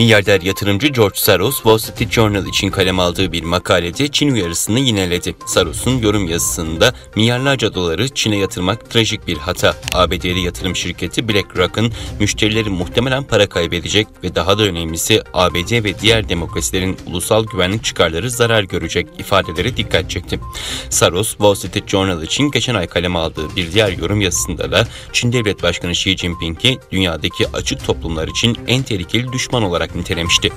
Milyarder yatırımcı George Soros, Wall Street Journal için kaleme aldığı bir makalede Çin uyarısını yineledi. Soros'un yorum yazısında milyarlarca doları Çin'e yatırmak trajik bir hata. ABD'li yatırım şirketi BlackRock'ın müşterileri muhtemelen para kaybedecek ve daha da önemlisi ABD ve diğer demokrasilerin ulusal güvenlik çıkarları zarar görecek ifadeleri dikkat çekti. Soros, Wall Street Journal için geçen ay kaleme aldığı bir diğer yorum yazısında da Çin Devlet Başkanı Xi Jinping'i dünyadaki açık toplumlar için en tehlikeli düşman olarak nitelemişti.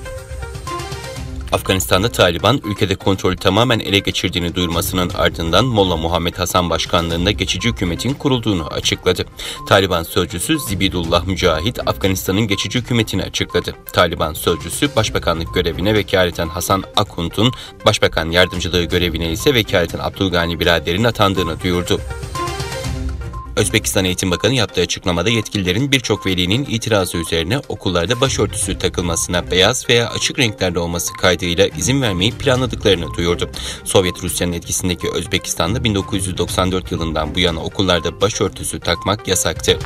Afganistan'da Taliban, ülkede kontrolü tamamen ele geçirdiğini duyurmasının ardından Molla Muhammed Hasan başkanlığında geçici hükümetin kurulduğunu açıkladı. Taliban sözcüsü Zibidullah Mücahit, Afganistan'ın geçici hükümetini açıkladı. Taliban sözcüsü, başbakanlık görevine vekaleten Hasan Akhunt'un, başbakan yardımcılığı görevine ise vekaleten Abdülgani Birader'in atandığını duyurdu. Özbekistan Eğitim Bakanı yaptığı açıklamada yetkililerin birçok velinin itirazı üzerine okullarda başörtüsü takılmasına beyaz veya açık renklerde olması kaydıyla izin vermeyi planladıklarını duyurdu. Sovyet Rusya'nın etkisindeki Özbekistan'da 1994 yılından bu yana okullarda başörtüsü takmak yasaktı.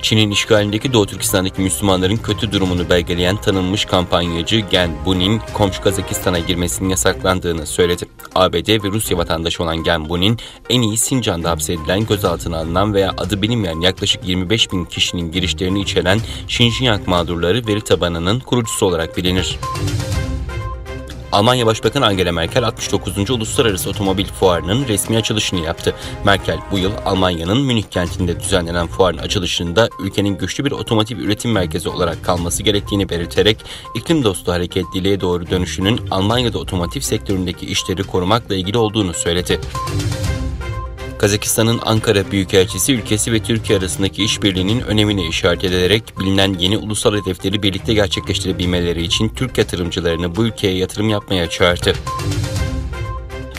Çin'in işgalindeki Doğu Türkistan'daki Müslümanların kötü durumunu belgeleyen tanınmış kampanyacı Gen Bunin, komşu Kazakistan'a girmesinin yasaklandığını söyledi. ABD ve Rusya vatandaşı olan Gen Bunin, en iyi Sincan'da hapsedilen, gözaltına alınan veya adı bilinmeyen yaklaşık 25 bin kişinin girişlerini içeren Xinjiang Mağdurları veri tabanının kurucusu olarak bilinir. Almanya Başbakanı Angela Merkel 69. Uluslararası Otomobil Fuarı'nın resmi açılışını yaptı. Merkel bu yıl Almanya'nın Münih kentinde düzenlenen fuarın açılışında ülkenin güçlü bir otomotiv üretim merkezi olarak kalması gerektiğini belirterek iklim dostu hareketliliğe doğru dönüşünün Almanya'da otomotiv sektöründeki işleri korumakla ilgili olduğunu söyledi. Kazakistan'ın Ankara Büyükelçisi ülkesi ve Türkiye arasındaki işbirliğinin önemine işaret ederek bilinen yeni ulusal hedefleri birlikte gerçekleştirebilmeleri için Türk yatırımcılarını bu ülkeye yatırım yapmaya çağırdı.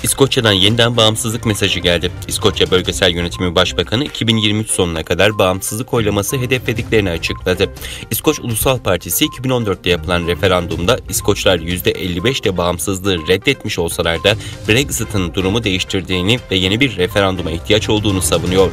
İskoçya'dan yeniden bağımsızlık mesajı geldi. İskoçya Bölgesel Yönetimi Başbakanı 2023 sonuna kadar bağımsızlık oylaması hedeflediklerini açıkladı. İskoç Ulusal Partisi 2014'te yapılan referandumda İskoçlar %55'te bağımsızlığı reddetmiş olsalar da Brexit'in durumu değiştirdiğini ve yeni bir referanduma ihtiyaç olduğunu savunuyor.